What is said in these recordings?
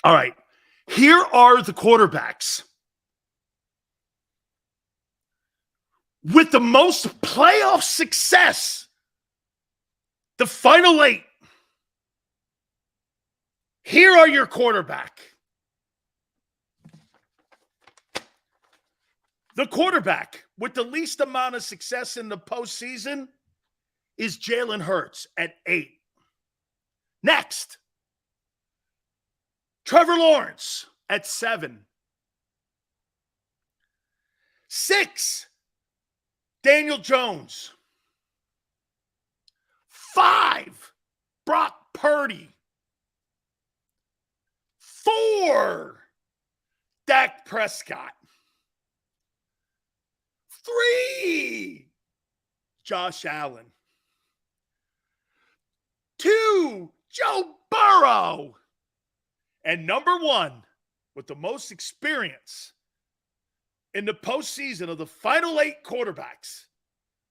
All right. Here are the quarterbacks with the most playoff success. The final 8. Here are your quarterback. The quarterback with the least amount of success in the postseason is Jalen Hurts at 8. Next, Trevor Lawrence at 7. 6, Daniel Jones. 5, Brock Purdy. 4, Dak Prescott. 3, Josh Allen. 2, Joe Burrow. And number 1, with the most experience in the postseason of the final 8 quarterbacks,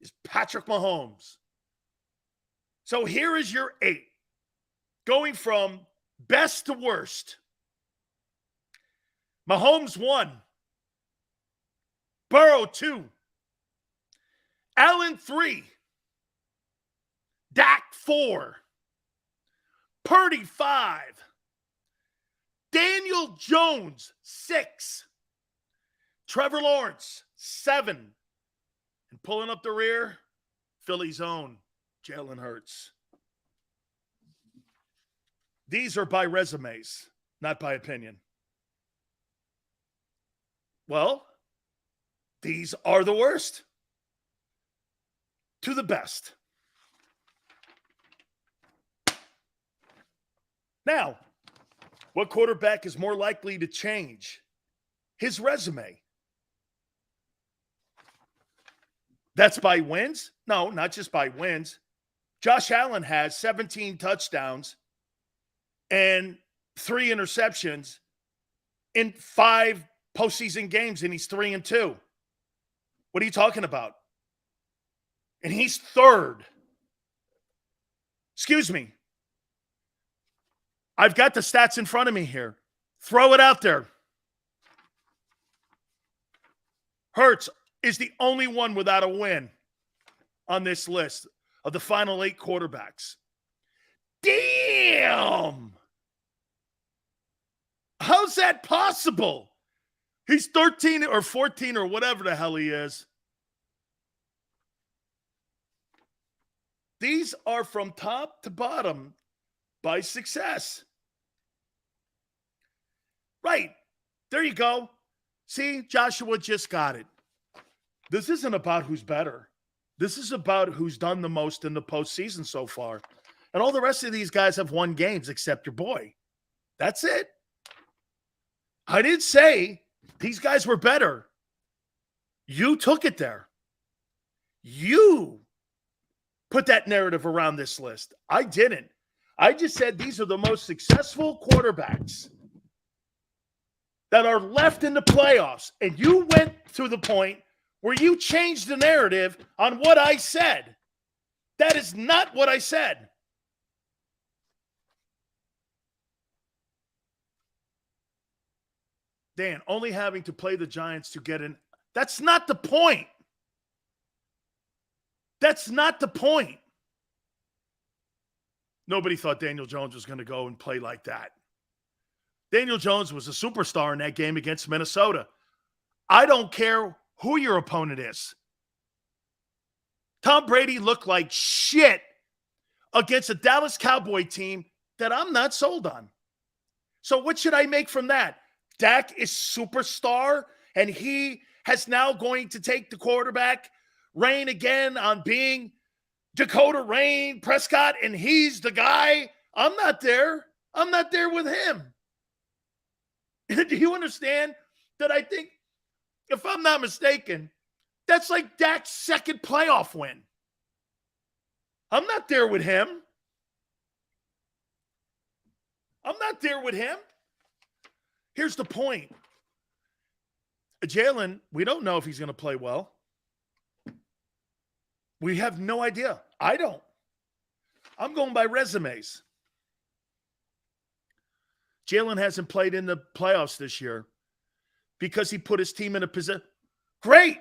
is Patrick Mahomes. So here is your 8, going from best to worst. Mahomes 1, Burrow 2, Allen 3, Dak 4, Purdy 5, Daniel Jones 6, Trevor Lawrence 7, and pulling up the rear, Philly's own Jalen Hurts. These are by resumes, not by opinion. Well, these are the worst to the best. Now, what quarterback is more likely to change his resume? That's by wins? No, not just by wins. Josh Allen has 17 touchdowns and 3 interceptions in 5 postseason games, and he's 3-2. What are you talking about? And he's 3rd. Excuse me. I've got the stats in front of me here. Throw it out there. Hurts is the only one without a win on this list of the final 8 quarterbacks. Damn! How's that possible? He's 13 or 14 or whatever the hell he is. These are from top to bottom by success. Right. There you go. See, Joshua just got it. This isn't about who's better. This is about who's done the most in the postseason so far. And all the rest of these guys have won games except your boy. That's it. I didn't say these guys were better. You took it there. You put that narrative around this list. I didn't. I just said these are the most successful quarterbacks that are left in the playoffs. And you went to the point where you changed the narrative on what I said. That is not what I said. Dan, only having to play the Giants to get in. That's not the point. That's not the point. Nobody thought Daniel Jones was going to go and play like that. Daniel Jones was a superstar in that game against Minnesota. I don't care who your opponent is. Tom Brady looked like shit against a Dallas Cowboy team that I'm not sold on. So what should I make from that? Dak is superstar, and he has now going to take the quarterback reign again on being Dakota Rain Prescott, and he's the guy. I'm not there. I'm not there with him. Do you understand that I think, if I'm not mistaken, that's like Dak's second playoff win? I'm not there with him. I'm not there with him. Here's the point. Jalen, we don't know if he's going to play well. We have no idea. I don't. I'm going by resumes. Jalen hasn't played in the playoffs this year because he put his team in a position. Great.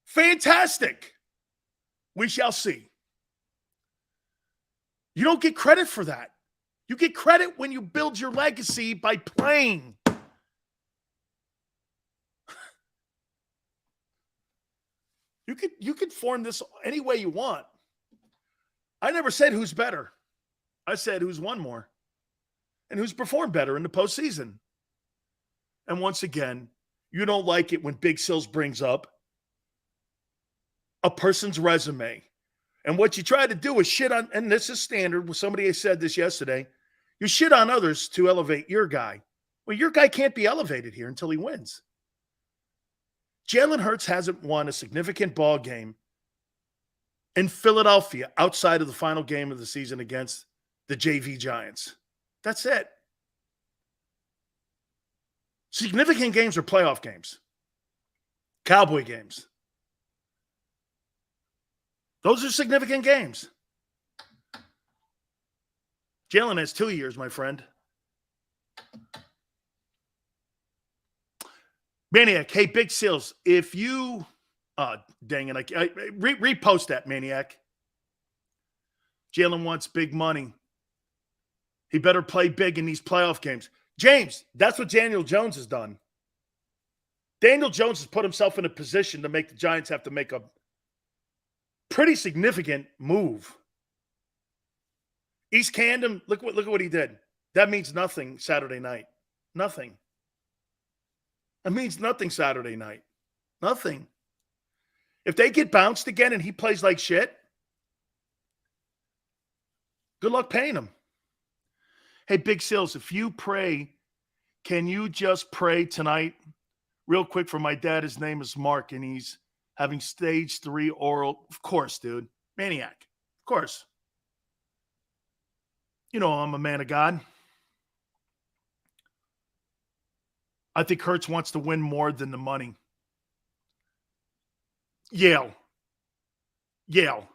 Fantastic. We shall see. You don't get credit for that. You get credit when you build your legacy by playing. You could form this any way you want. I never said who's better. I said who's won more and who's performed better in the postseason. And once again, you don't like it when Big Sills brings up a person's resume. And what you try to do is shit on, and this is standard. Somebody said this yesterday. You shit on others to elevate your guy. Well, your guy can't be elevated here until he wins. Jalen Hurts hasn't won a significant ball game in Philadelphia outside of the final game of the season against the JV Giants. That's it. Significant games are playoff games. Cowboy games. Those are significant games. Jalen has 2 years, my friend. Maniac, hey, Big Seals, if you, dang it, I repost that, Maniac. Jalen wants big money. He better play big in these playoff games. James, that's what Daniel Jones has done. Daniel Jones has put himself in a position to make the Giants have to make a pretty significant move. East Camden, look at what he did. That means nothing Saturday night. Nothing. That means nothing Saturday night. Nothing. If they get bounced again and he plays like shit, good luck paying him. Hey, Big Sills, if you pray, can you just pray tonight real quick for my dad? His name is Mark, and he's having stage 3 oral. Of course, dude. Maniac. Of course. You know I'm a man of God. I think Hurts wants to win more than the money. Yale. Yale.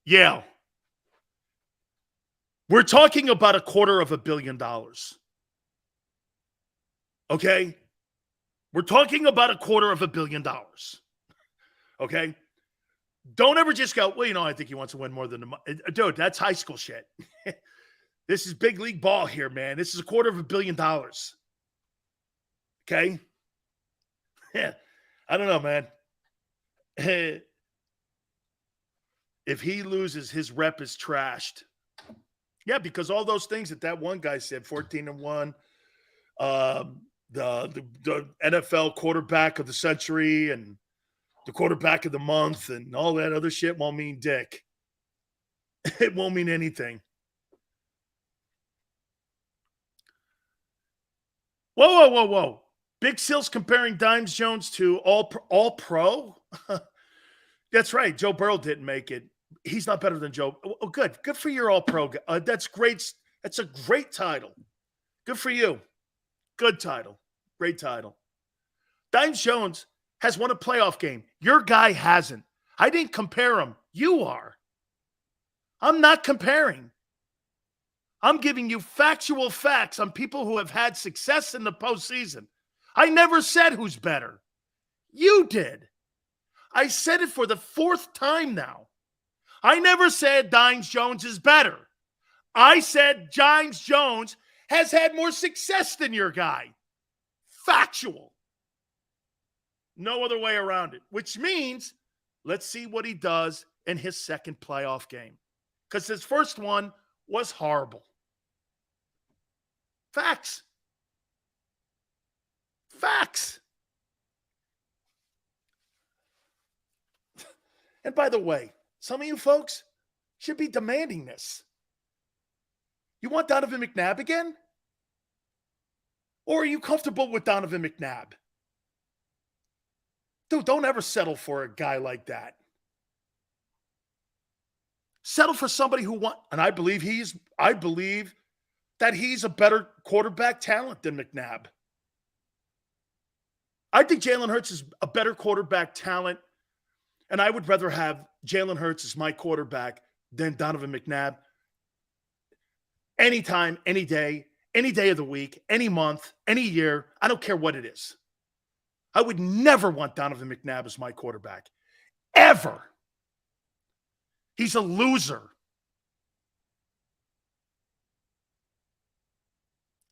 Yale. We're talking about $250 million. Okay? We're talking about $250 million. Okay? Don't ever just go, well, I think he wants to win more than the money. Dude, that's high school shit. This is big league ball here, man. This is $250 million. Okay? Yeah. I don't know, man. If he loses, his rep is trashed. Yeah, because all those things that one guy said, 14-1, the NFL quarterback of the century and the quarterback of the month and all that other shit won't mean dick. It won't mean anything. Whoa. Big Sills comparing Dimes Jones to all pro? That's right. Joe Burrow didn't make it. He's not better than Joe. Oh, good. Good for your all pro. That's great. That's a great title. Good for you. Good title. Great title. Dimes Jones has won a playoff game. Your guy hasn't. I didn't compare him. You are. I'm not comparing. I'm giving you factual facts on people who have had success in the postseason. I never said who's better. You did. I said it for the 4th time now. I never said Dimes Jones is better. I said Dimes Jones has had more success than your guy. Factual. No other way around it, which means let's see what he does in his second playoff game. Because his first one was horrible. Facts. And by the way, some of you folks should be demanding this. You want Donovan McNabb again? Or are you comfortable with Donovan McNabb? Dude, don't ever settle for a guy like that. Settle for somebody who wants, and I believe that he's a better quarterback talent than McNabb. I think Jalen Hurts is a better quarterback talent, and I would rather have Jalen Hurts as my quarterback than Donovan McNabb. Anytime, any day of the week, any month, any year. I don't care what it is. I would never want Donovan McNabb as my quarterback. Ever. He's a loser.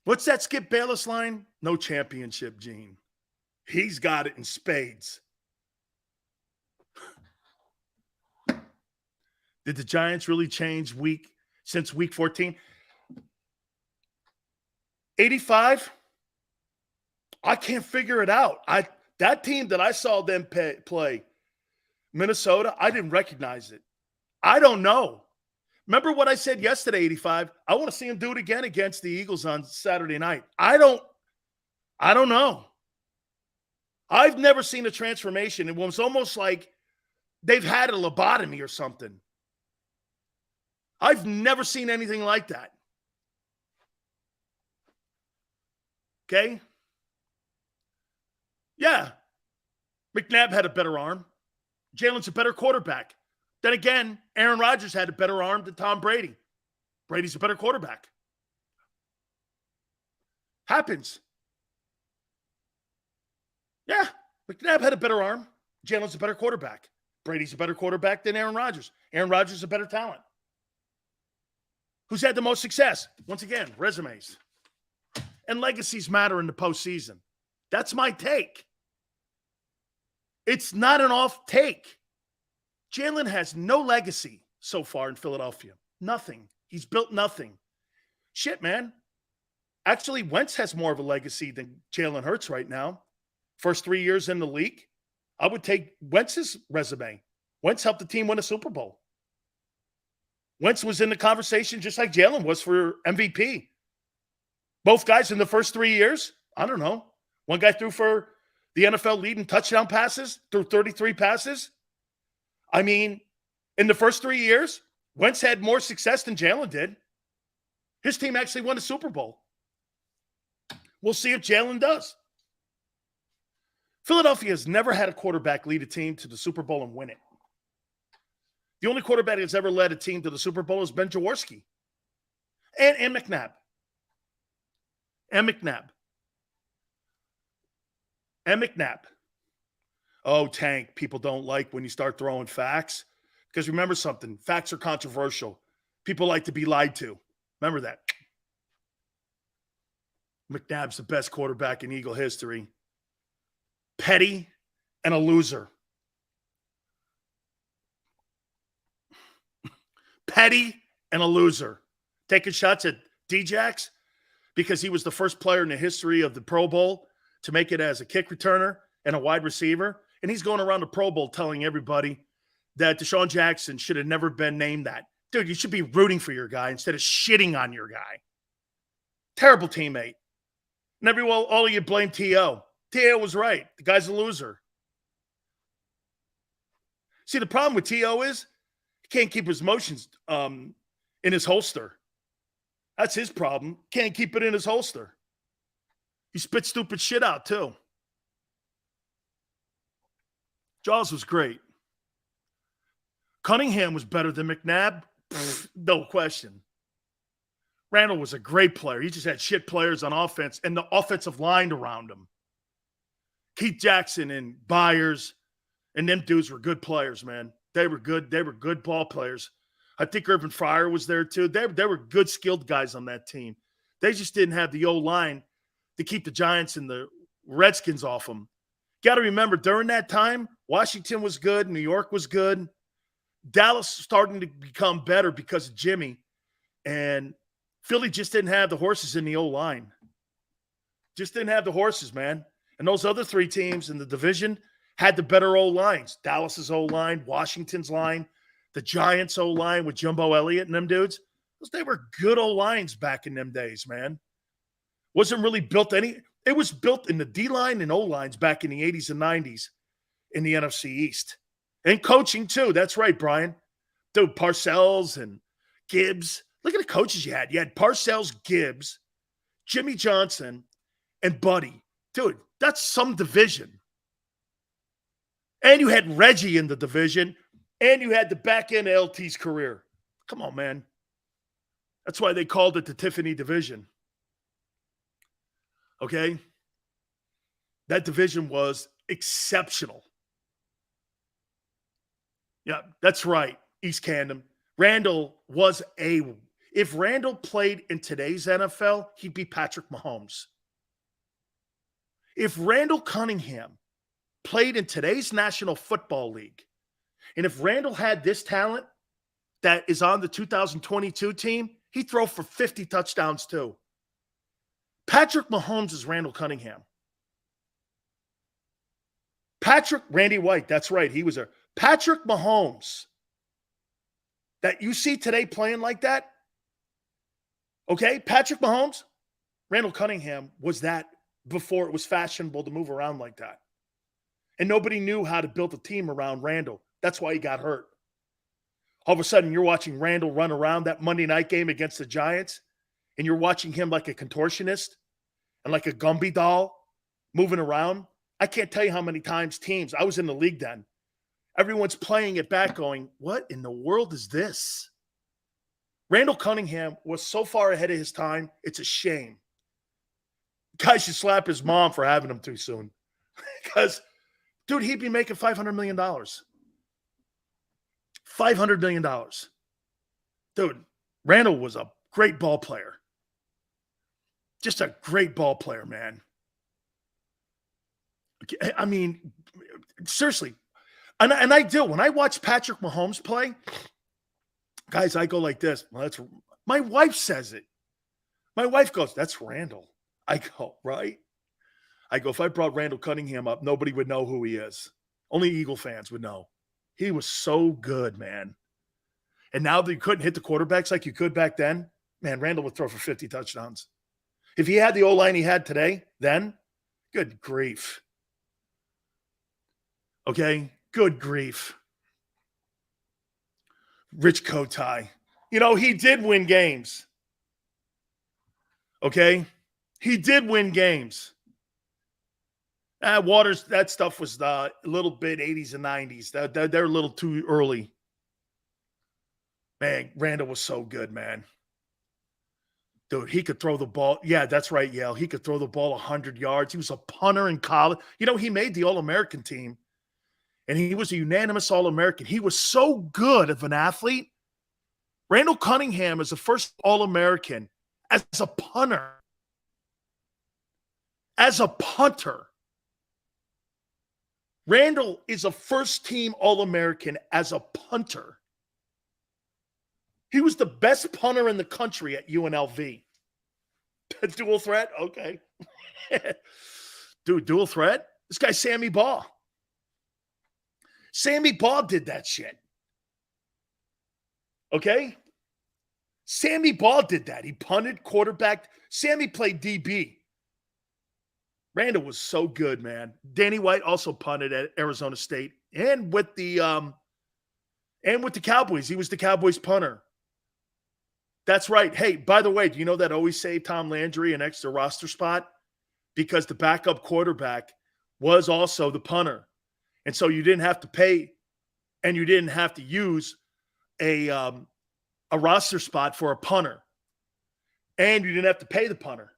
What's that Skip Bayless line? No championship, Gene. He's got it in spades. Did the Giants really change since week 14? 85? I can't figure it out. That team that I saw them play, Minnesota, I didn't recognize it. I don't know. Remember what I said yesterday, 85? I want to see him do it again against the Eagles on Saturday night. I don't know. I've never seen a transformation. It was almost like they've had a lobotomy or something. I've never seen anything like that. Okay? Yeah. McNabb had a better arm. Jalen's a better quarterback. Then again, Aaron Rodgers had a better arm than Tom Brady. Brady's a better quarterback. Happens. Yeah. McNabb had a better arm. Jalen's a better quarterback. Brady's a better quarterback than Aaron Rodgers. Aaron Rodgers is a better talent. Who's had the most success? Once again, resumes. And legacies matter in the postseason. That's my take. It's not an off take. Jalen has no legacy so far in Philadelphia. Nothing. He's built nothing. Shit, man. Actually, Wentz has more of a legacy than Jalen Hurts right now. First 3 years in the league, I would take Wentz's resume. Wentz helped the team win a Super Bowl. Wentz was in the conversation just like Jalen was for MVP. Both guys in the first 3 years, I don't know. One guy threw for the NFL lead in touchdown passes, threw 33 passes. I mean, in the first 3 years, Wentz had more success than Jalen did. His team actually won a Super Bowl. We'll see if Jalen does. Philadelphia has never had a quarterback lead a team to the Super Bowl and win it. The only quarterback that's ever led a team to the Super Bowl is Ben Jaworski. And McNabb. And McNabb. Oh, Tank, people don't like when you start throwing facts. Because remember something, facts are controversial. People like to be lied to. Remember that. McNabb's the best quarterback in Eagle history. Petty and a loser. Petty and a loser. Taking shots at D-Jax because he was the first player in the history of the Pro Bowl to make it as a kick returner and a wide receiver. And he's going around the Pro Bowl telling everybody that Deshaun Jackson should have never been named that. Dude, you should be rooting for your guy instead of shitting on your guy. Terrible teammate. And all of you blame T.O. T.O. was right. The guy's a loser. See, the problem with T.O. is he can't keep his emotions in his holster. That's his problem. Can't keep it in his holster. He spits stupid shit out, too. Jaws was great. Cunningham was better than McNabb. No question. Randall was a great player. He just had shit players on offense and the offensive line around him. Keith Jackson and Byers and them dudes were good players, man. They were good. They were good ball players. I think Urban Fryer was there too. They were good, skilled guys on that team. They just didn't have the O-line to keep the Giants and the Redskins off them. Got to remember, during that time, Washington was good. New York was good. Dallas starting to become better because of Jimmy. And Philly just didn't have the horses in the O-line. Just didn't have the horses, man. And those other three teams in the division had the better O-lines. Dallas's O-line, Washington's line, the Giants' O-line with Jumbo Elliott and them dudes. They were good O-lines back in them days, man. Wasn't really built any – it was built in the D-line and O-lines back in the 80s and 90s in the NFC East. And coaching, too. That's right, Brian. Dude, Parcells and Gibbs. Look at the coaches you had. You had Parcells, Gibbs, Jimmy Johnson, and Buddy. Dude, that's some division. And you had Reggie in the division, and you had the back end of LT's career. Come on, man. That's why they called it the Tiffany division. Okay? That division was exceptional. Yeah, that's right, East Camden. Randall was if Randall played in today's NFL, he'd be Patrick Mahomes. If Randall Cunningham played in today's National Football League, and if Randall had this talent that is on the 2022 team, he'd throw for 50 touchdowns too. Patrick Mahomes is Randall Cunningham. Randy White, that's right, he was there. Patrick Mahomes that you see today playing like that, okay, Patrick Mahomes, Randall Cunningham was that before it was fashionable to move around like that. And nobody knew how to build a team around Randall. That's why he got hurt. All of a sudden, you're watching Randall run around that Monday night game against the Giants, and you're watching him like a contortionist and like a Gumby doll moving around. I can't tell you how many times teams, I was in the league then, everyone's playing it back going, what in the world is this? Randall Cunningham was so far ahead of his time, it's a shame. Guy should slap his mom for having him too soon. Because, dude, he'd be making $500 million. $500 million. Dude, Randall was a great ball player. Just a great ball player, man. I mean, seriously. And I do. When I watch Patrick Mahomes play, guys, I go like this. Well, my wife says it. My wife goes, that's Randall. I go, right? I go, if I brought Randall Cunningham up, nobody would know who he is. Only Eagle fans would know. He was so good, man. And now that you couldn't hit the quarterbacks like you could back then, man, Randall would throw for 50 touchdowns. If he had the O-line he had today, then, good grief. Okay? Good grief. Rich Kotite. You know, he did win games. Okay? He did win games. Waters, that stuff was a little bit 80s and 90s. They're a little too early. Man, Randall was so good, man. Dude, he could throw the ball. Yeah, that's right, Yale. He could throw the ball 100 yards. He was a punter in college. You know, he made the All-American team, and he was a unanimous All-American. He was so good of an athlete. Randall Cunningham is the first All-American as a punter. As a punter. Randall is a first-team All-American as a punter. He was the best punter in the country at UNLV. Dual threat? Okay. Dude, dual threat? This guy's Sammy Baugh. Sammy Baugh did that shit. Okay? Sammy Baugh did that. He punted, quarterbacked. Sammy played DB. Randall was so good, man. Danny White also punted at Arizona State and with the Cowboys. He was the Cowboys punter. That's right. Hey, by the way, do you know that always saved Tom Landry an extra roster spot? Because the backup quarterback was also the punter. And so you didn't have to pay and you didn't have to use a roster spot for a punter. And you didn't have to pay the punter.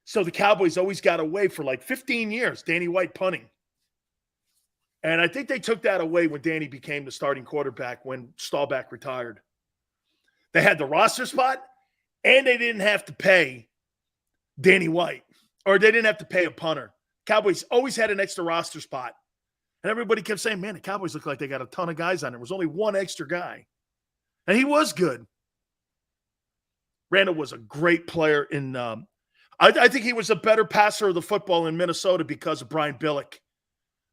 So the Cowboys always got away for like 15 years, Danny White punting. And I think they took that away when Danny became the starting quarterback when Staubach retired. They had the roster spot, and they didn't have to pay Danny White, or they didn't have to pay a punter. Cowboys always had an extra roster spot. And everybody kept saying, man, the Cowboys look like they got a ton of guys on there. There was only one extra guy. And he was good. Randall was a great player in I think he was a better passer of the football in Minnesota because of Brian Billick.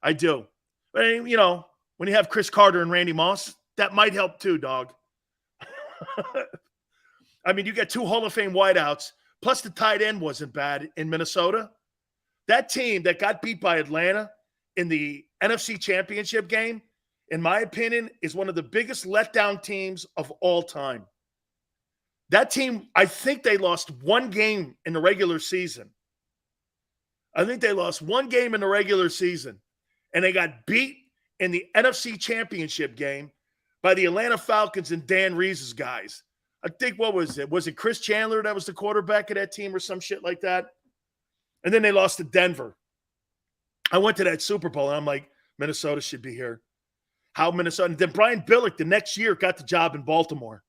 I do. And, you know, when you have Chris Carter and Randy Moss, that might help too, dog. I mean, you got two Hall of Fame wideouts, plus the tight end wasn't bad in Minnesota. That team that got beat by Atlanta in the NFC Championship game, in my opinion, is one of the biggest letdown teams of all time. That team, I think they lost one game in the regular season. And they got beat in the NFC Championship game by the Atlanta Falcons and Dan Reeves' guys. I think, what was it? Was it Chris Chandler that was the quarterback of that team or some shit like that? And then they lost to Denver. I went to that Super Bowl, and I'm like, Minnesota should be here. How Minnesota? And then Brian Billick the next year got the job in Baltimore.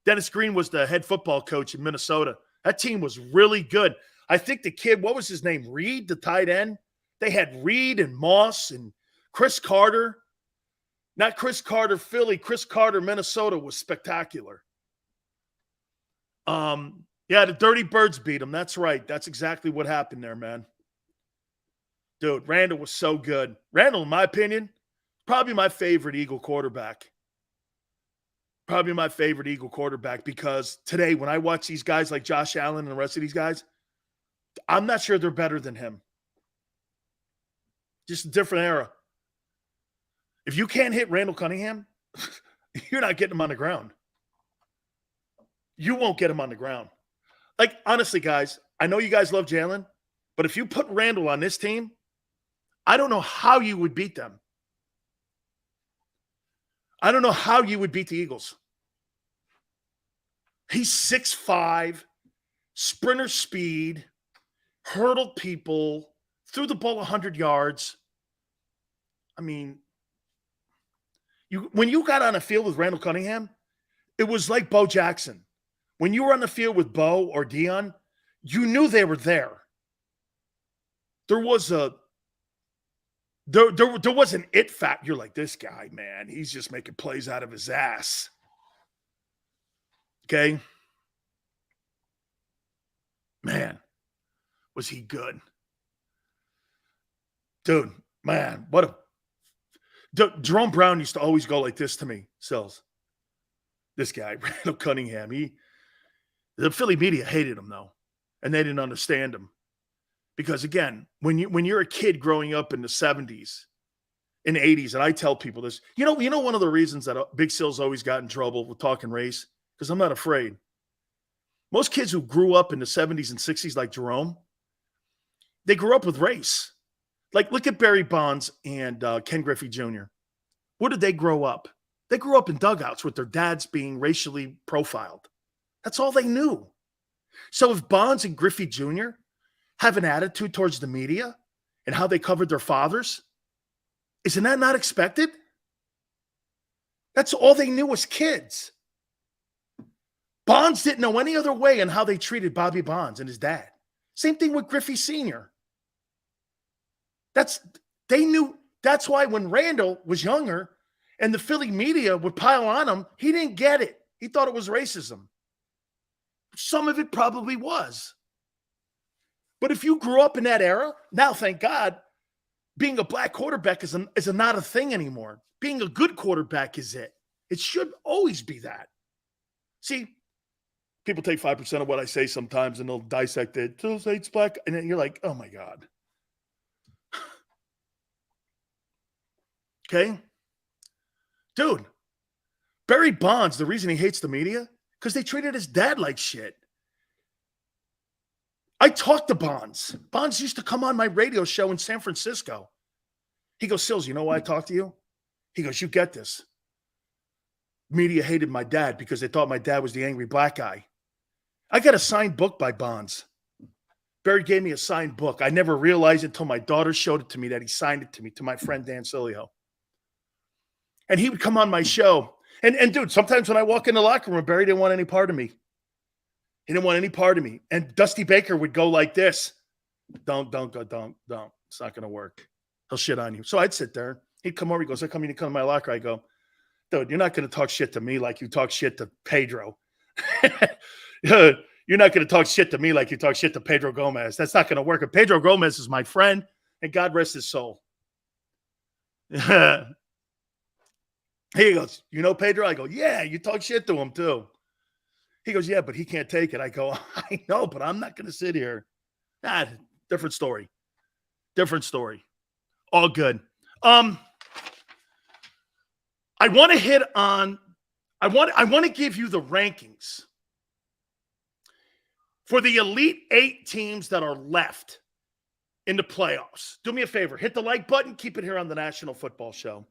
Dennis Green was the head football coach in Minnesota. That team was really good. I think the kid, what was his name? Reed, the tight end? They had Reed and Moss and Chris Carter. Not Chris Carter, Philly. Chris Carter, Minnesota was spectacular. Yeah, the Dirty Birds beat them. That's right. That's exactly what happened there, man. Dude, Randall was so good. Randall, in my opinion, probably my favorite Eagle quarterback. Probably my favorite Eagle quarterback because today when I watch these guys like Josh Allen and the rest of these guys, I'm not sure they're better than him. Just a different era. If you can't hit Randall Cunningham, you're not getting him on the ground. You won't get him on the ground. Like, honestly, guys, I know you guys love Jalen, but if you put Randall on this team, I don't know how you would beat them. I don't know how you would beat the Eagles. He's 6'5", sprinter speed, hurdled people, threw the ball 100 yards. I mean, when you got on a field with Randall Cunningham, it was like Bo Jackson. When you were on the field with Bo or Dion, you knew they were there. There was an it factor. You're like, this guy, man, he's just making plays out of his ass. Okay? Man, was he good. Dude, man, what a... Jerome Brown used to always go like this to me, Sills. This guy, Randall Cunningham, the Philly media hated him, though, and they didn't understand him. Because, again, when you're a kid growing up in the 70s, in the 80s, and I tell people this, you know one of the reasons that Big Sills always got in trouble with talking race? Because I'm not afraid. Most kids who grew up in the 70s and 60s, like Jerome, they grew up with race. Like, look at Barry Bonds and Ken Griffey Jr. Where did they grow up? They grew up in dugouts with their dads being racially profiled. That's all they knew. So if Bonds and Griffey Jr. have an attitude towards the media and how they covered their fathers, isn't that not expected? That's all they knew as kids. Bonds didn't know any other way on how they treated Bobby Bonds and his dad. Same thing with Griffey Sr. They knew. That's why when Randall was younger and the Philly media would pile on him, he didn't get it. He thought it was racism. Some of it probably was. But if you grew up in that era, now, thank God, being a black quarterback is not a thing anymore. Being a good quarterback is it. It should always be that. See, people take 5% of what I say sometimes and they'll dissect it. Those hates black. And then you're like, oh my God. Okay? Dude, Barry Bonds, the reason he hates the media, because they treated his dad like shit. I talked to Bonds. Bonds used to come on my radio show in San Francisco. He goes, Sills, you know why I talked to you? He goes, you get this. Media hated my dad because they thought my dad was the angry black guy. I got a signed book by Bonds. Barry gave me a signed book. I never realized until my daughter showed it to me that he signed it to me, to my friend Dan Sileo. And he would come on my show. And dude, sometimes when I walk in the locker room, Barry didn't want any part of me. He didn't want any part of me. And Dusty Baker would go like this. Don't. It's not going to work. He'll shit on you. So I'd sit there. He'd come over. He goes, how come you didn't come to my locker? I go, dude, you're not going to talk shit to me like you talk shit to Pedro. You're not going to talk shit to me like you talk shit to Pedro Gomez. That's not going to work. And Pedro Gomez is my friend, and God rest his soul. He goes, you know Pedro? I go, yeah, you talk shit to him too. He goes, yeah, but he can't take it. I go, I know, but I'm not going to sit here. Different story. Different story. All good. I want to hit on, I want to give you the rankings for the Elite 8 teams that are left in the playoffs. Do me a favor. Hit the like button. Keep it here on the National Football Show.